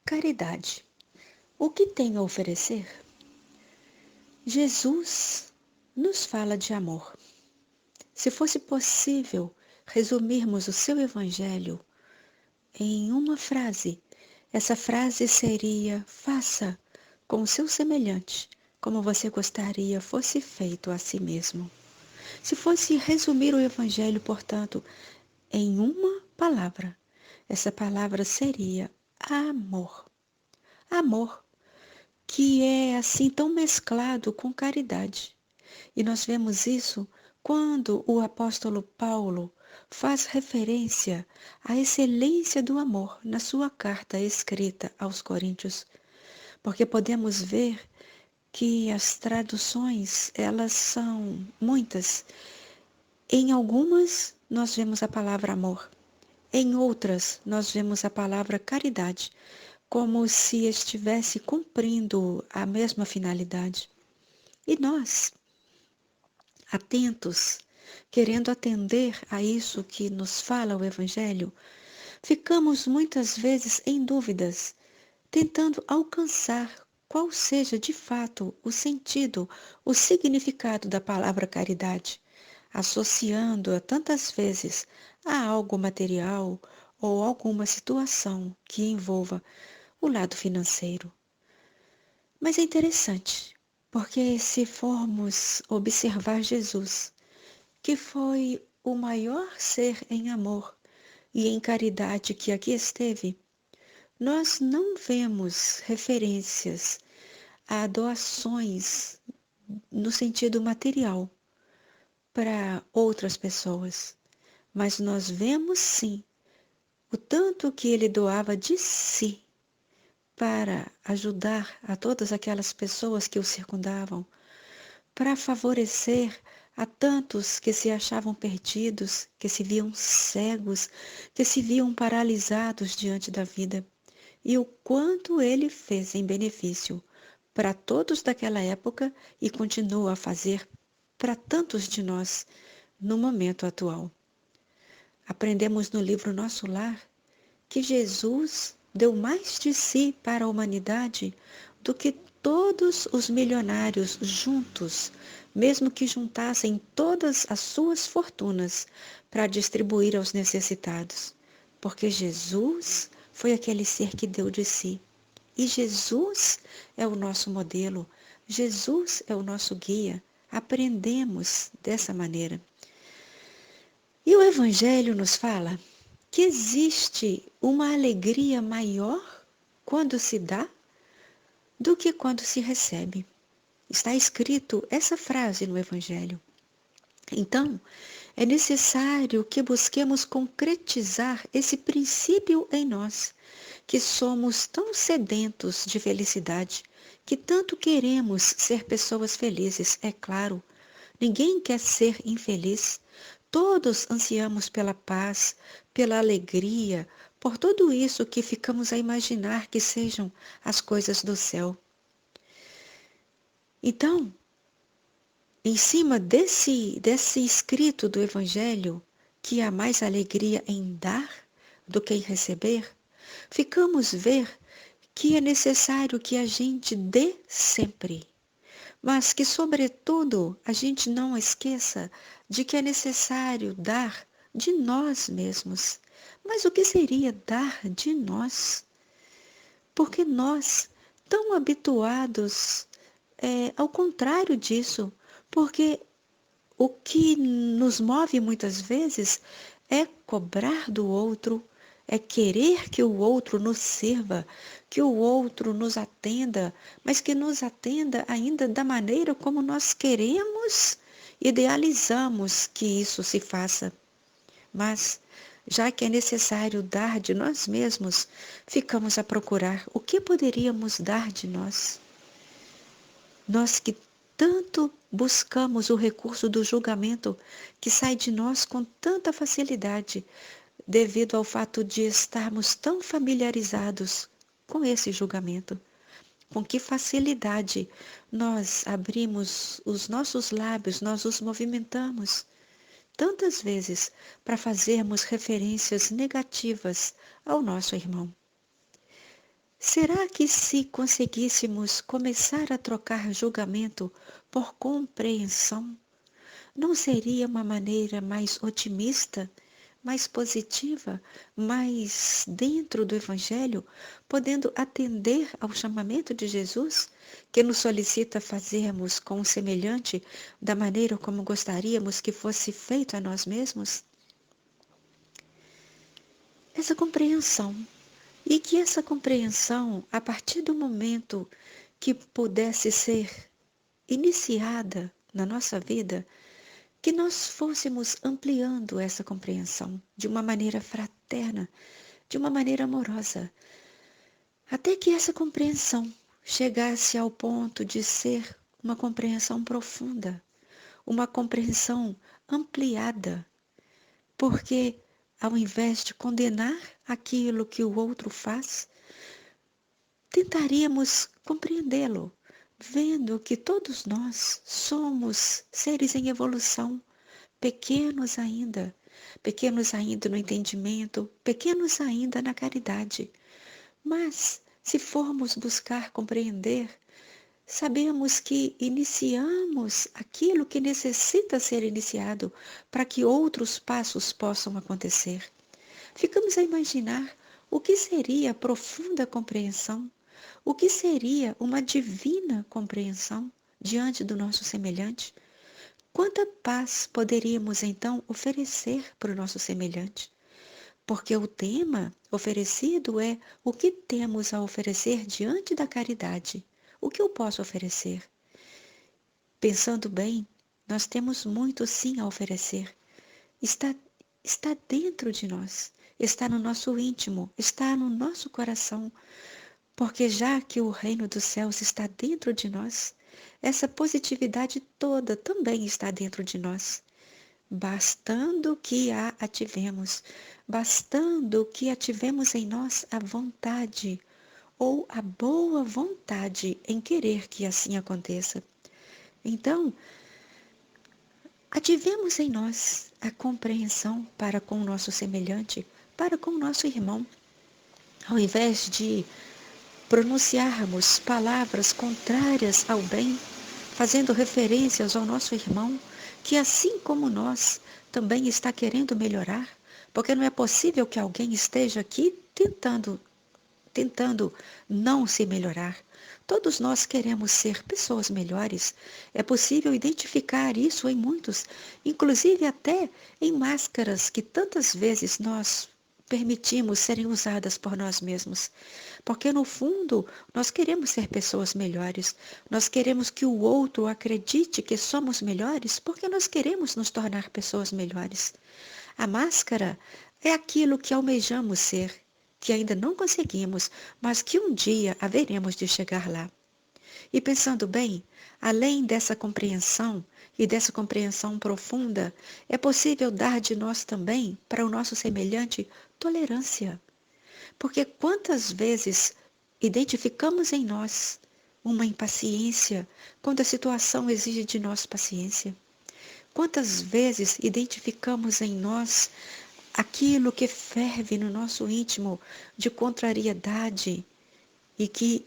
Caridade. O que tem a oferecer? Jesus nos fala de amor. Se fosse possível resumirmos o seu evangelho em uma frase, essa frase seria: faça com o seu semelhante como você gostaria fosse feito a si mesmo. Se fosse resumir o evangelho, portanto, em uma palavra, essa palavra seria amor. Amor, que é assim tão mesclado com caridade. E nós vemos isso quando o apóstolo Paulo faz referência à excelência do amor na sua carta escrita aos Coríntios, porque podemos ver que as traduções, elas são muitas. Em algumas nós vemos a palavra amor, em outras nós vemos a palavra caridade, como se estivesse cumprindo a mesma finalidade. E nós, atentos, querendo atender a isso que nos fala o Evangelho, ficamos muitas vezes em dúvidas, tentando alcançar qual seja de fato o sentido, o significado da palavra caridade, associando-a tantas vezes a algo material ou alguma situação que envolva o lado financeiro. Mas é interessante, porque se formos observar Jesus, que foi o maior ser em amor e em caridade que aqui esteve, nós não vemos referências a doações no sentido material para outras pessoas, mas nós vemos sim o tanto que ele doava de si para ajudar a todas aquelas pessoas que o circundavam, para favorecer a tantos que se achavam perdidos, que se viam cegos, que se viam paralisados diante da vida, e o quanto ele fez em benefício para todos daquela época e continua a fazer para tantos de nós no momento atual. Aprendemos no livro Nosso Lar que Jesus deu mais de si para a humanidade do que todos os milionários juntos, mesmo que juntassem todas as suas fortunas para distribuir aos necessitados. Porque Jesus foi aquele ser que deu de si. E Jesus é o nosso modelo, Jesus é o nosso guia. Aprendemos dessa maneira. E o Evangelho nos fala que existe uma alegria maior quando se dá do que quando se recebe. Está escrito essa frase no Evangelho. Então, é necessário que busquemos concretizar esse princípio em nós, que somos tão sedentos de felicidade, que tanto queremos ser pessoas felizes, é claro. Ninguém quer ser infeliz. Todos ansiamos pela paz, pela alegria, por tudo isso que ficamos a imaginar que sejam as coisas do céu. Então, em cima desse escrito do Evangelho, que há mais alegria em dar do que em receber, ficamos ver que é necessário que a gente dê sempre, mas que, sobretudo, a gente não esqueça de que é necessário dar de nós mesmos. Mas o que seria dar de nós? Porque nós, tão habituados, ao contrário disso, porque o que nos move muitas vezes é cobrar do outro, é querer que o outro nos sirva, que o outro nos atenda, mas que nos atenda ainda da maneira como nós queremos, idealizamos que isso se faça. Mas, já que é necessário dar de nós mesmos, ficamos a procurar o que poderíamos dar de nós. Nós que tanto buscamos o recurso do julgamento que sai de nós com tanta facilidade, devido ao fato de estarmos tão familiarizados com esse julgamento. Com que facilidade nós abrimos os nossos lábios, nós os movimentamos tantas vezes para fazermos referências negativas ao nosso irmão. Será que se conseguíssemos começar a trocar julgamento por compreensão, não seria uma maneira mais otimista, mais positiva, mais dentro do Evangelho, podendo atender ao chamamento de Jesus, que nos solicita fazermos com o semelhante da maneira como gostaríamos que fosse feito a nós mesmos? Essa compreensão. E que essa compreensão, a partir do momento que pudesse ser iniciada na nossa vida, que nós fôssemos ampliando essa compreensão de uma maneira fraterna, de uma maneira amorosa, até que essa compreensão chegasse ao ponto de ser uma compreensão profunda, uma compreensão ampliada, porque ao invés de condenar aquilo que o outro faz, tentaríamos compreendê-lo, vendo que todos nós somos seres em evolução, pequenos ainda no entendimento, pequenos ainda na caridade. Mas, se formos buscar compreender, sabemos que iniciamos aquilo que necessita ser iniciado para que outros passos possam acontecer. Ficamos a imaginar o que seria a profunda compreensão, o que seria uma divina compreensão diante do nosso semelhante. Quanta paz poderíamos então oferecer para o nosso semelhante? Porque o tema oferecido é o que temos a oferecer diante da caridade. O que eu posso oferecer? Pensando bem, nós temos muito sim a oferecer. Está dentro de nós, está no nosso íntimo, está no nosso coração. Porque já que o reino dos céus está dentro de nós, essa positividade toda também está dentro de nós. Bastando que a ativemos, bastando que ativemos em nós a vontade ou a boa vontade em querer que assim aconteça. Então, ativemos em nós a compreensão para com o nosso semelhante, para com o nosso irmão, ao invés de pronunciarmos palavras contrárias ao bem, fazendo referências ao nosso irmão, que assim como nós, também está querendo melhorar, porque não é possível que alguém esteja aqui tentando não se melhorar. Todos nós queremos ser pessoas melhores. É possível identificar isso em muitos, inclusive até em máscaras que tantas vezes nós permitimos serem usadas por nós mesmos. Porque no fundo, nós queremos ser pessoas melhores. Nós queremos que o outro acredite que somos melhores porque nós queremos nos tornar pessoas melhores. A máscara é aquilo que almejamos ser, que ainda não conseguimos, mas que um dia haveremos de chegar lá. E pensando bem, além dessa compreensão e dessa compreensão profunda, é possível dar de nós também, para o nosso semelhante, tolerância. Porque quantas vezes identificamos em nós uma impaciência quando a situação exige de nós paciência? Quantas vezes identificamos em nós aquilo que ferve no nosso íntimo de contrariedade e que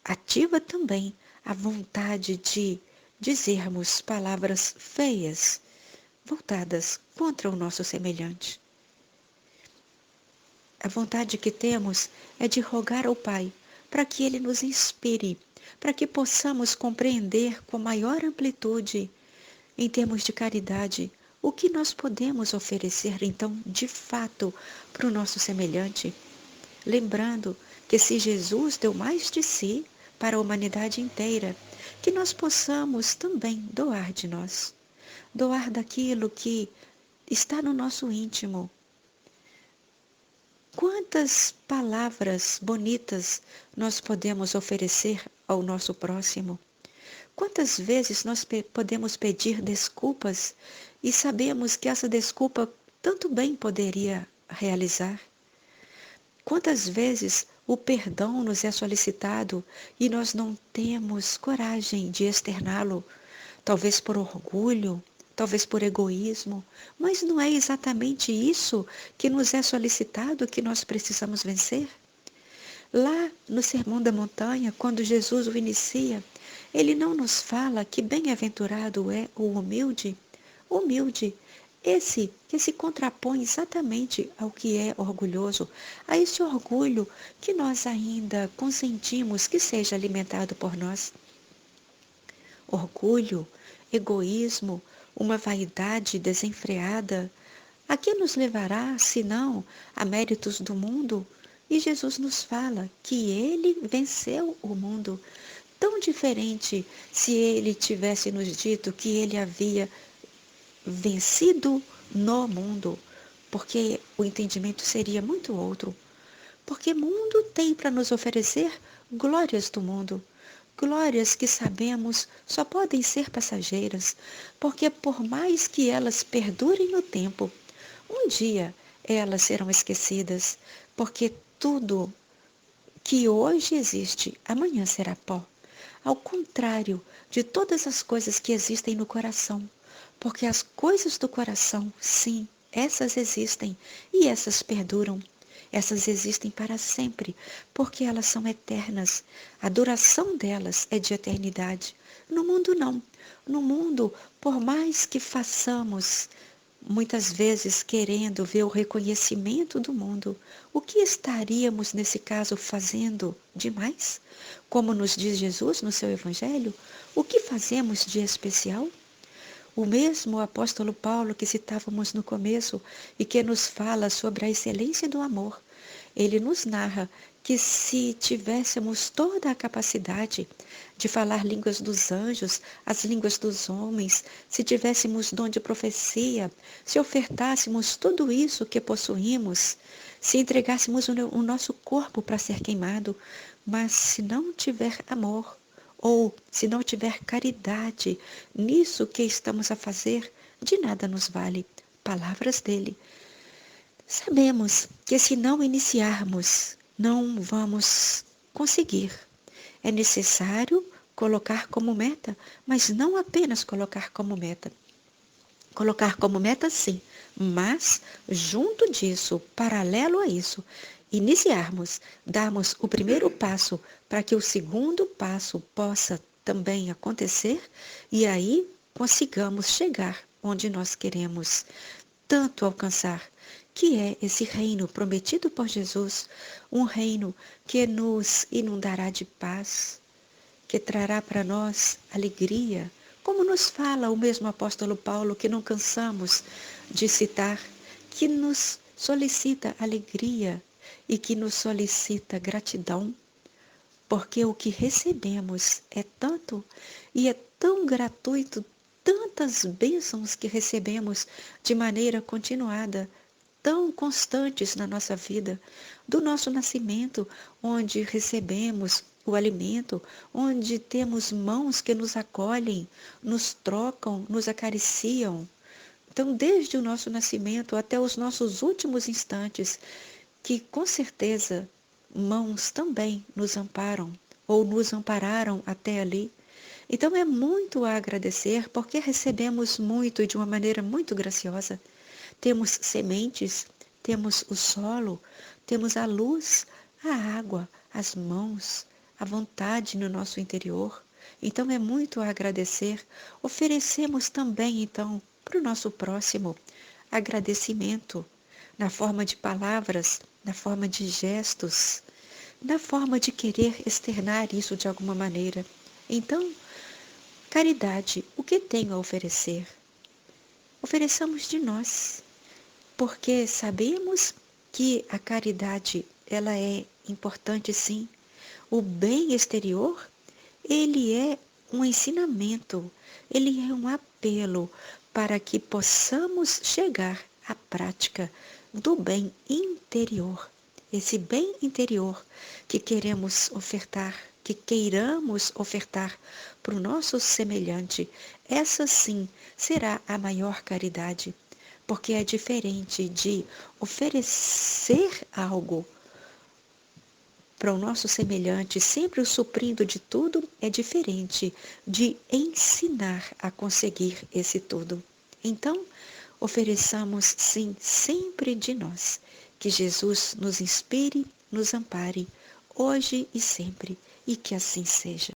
ativa também a vontade de dizermos palavras feias, voltadas contra o nosso semelhante? A vontade que temos é de rogar ao Pai para que Ele nos inspire, para que possamos compreender com maior amplitude, em termos de caridade, o que nós podemos oferecer, então, de fato, para o nosso semelhante. Lembrando que se Jesus deu mais de si para a humanidade inteira, que nós possamos também doar de nós, doar daquilo que está no nosso íntimo. Quantas palavras bonitas nós podemos oferecer ao nosso próximo? Quantas vezes nós podemos pedir desculpas e sabemos que essa desculpa tanto bem poderia realizar? Quantas vezes o perdão nos é solicitado e nós não temos coragem de externá-lo, talvez por orgulho, talvez por egoísmo, mas não é exatamente isso que nos é solicitado que nós precisamos vencer? Lá no Sermão da Montanha, quando Jesus o inicia, ele não nos fala que bem-aventurado é o humilde. Humilde, esse que se contrapõe exatamente ao que é orgulhoso, a esse orgulho que nós ainda consentimos que seja alimentado por nós. Orgulho, egoísmo, uma vaidade desenfreada, a que nos levará, senão, a méritos do mundo? E Jesus nos fala que ele venceu o mundo. Tão diferente se ele tivesse nos dito que ele havia vencido no mundo, porque o entendimento seria muito outro. Porque mundo tem para nos oferecer glórias do mundo. Glórias que sabemos só podem ser passageiras, porque por mais que elas perdurem no tempo, um dia elas serão esquecidas, porque tudo que hoje existe, amanhã será pó. Ao contrário de todas as coisas que existem no coração, porque as coisas do coração, sim, essas existem e essas perduram. Essas existem para sempre, porque elas são eternas. A duração delas é de eternidade. No mundo, não. No mundo, por mais que façamos, muitas vezes querendo ver o reconhecimento do mundo, o que estaríamos nesse caso fazendo demais? Como nos diz Jesus no seu Evangelho, o que fazemos de especial? O mesmo apóstolo Paulo que citávamos no começo e que nos fala sobre a excelência do amor, ele nos narra que se tivéssemos toda a capacidade de falar línguas dos anjos, as línguas dos homens, se tivéssemos dom de profecia, se ofertássemos tudo isso que possuímos, se entregássemos o nosso corpo para ser queimado, mas se não tiver amor, ou se não tiver caridade nisso que estamos a fazer, de nada nos vale. Palavras dele. Sabemos que se não iniciarmos, não vamos conseguir. É necessário colocar como meta, mas não apenas colocar como meta. Colocar como meta, sim, mas junto disso, paralelo a isso, iniciarmos, darmos o primeiro passo para que o segundo passo possa também acontecer e aí consigamos chegar onde nós queremos tanto alcançar, que é esse reino prometido por Jesus, um reino que nos inundará de paz, que trará para nós alegria, como nos fala o mesmo apóstolo Paulo, que não cansamos de citar, que nos solicita alegria e que nos solicita gratidão, porque o que recebemos é tanto e é tão gratuito, tantas bênçãos que recebemos de maneira continuada, tão constantes na nossa vida, do nosso nascimento, onde recebemos o alimento, onde temos mãos que nos acolhem, nos trocam, nos acariciam. Então, desde o nosso nascimento até os nossos últimos instantes, que com certeza mãos também nos amparam, ou nos ampararam até ali. Então é muito a agradecer, porque recebemos muito e de uma maneira muito graciosa. Temos sementes, temos o solo, temos a luz, a água, as mãos, a vontade no nosso interior. Então é muito a agradecer. Oferecemos também, então, para o nosso próximo agradecimento, na forma de palavras, na forma de gestos, na forma de querer externar isso de alguma maneira. Então, caridade, o que tenho a oferecer? Ofereçamos de nós, porque sabemos que a caridade, ela é importante sim. O bem exterior, ele é um ensinamento, ele é um apelo para que possamos chegar à prática do bem interior. Esse bem interior que queremos ofertar, que queiramos ofertar para o nosso semelhante, essa sim será a maior caridade, porque é diferente de oferecer algo para o nosso semelhante, sempre o suprindo de tudo, é diferente de ensinar a conseguir esse tudo. Então, ofereçamos sim sempre de nós. Que Jesus nos inspire, nos ampare. hoje e sempre, e que assim seja.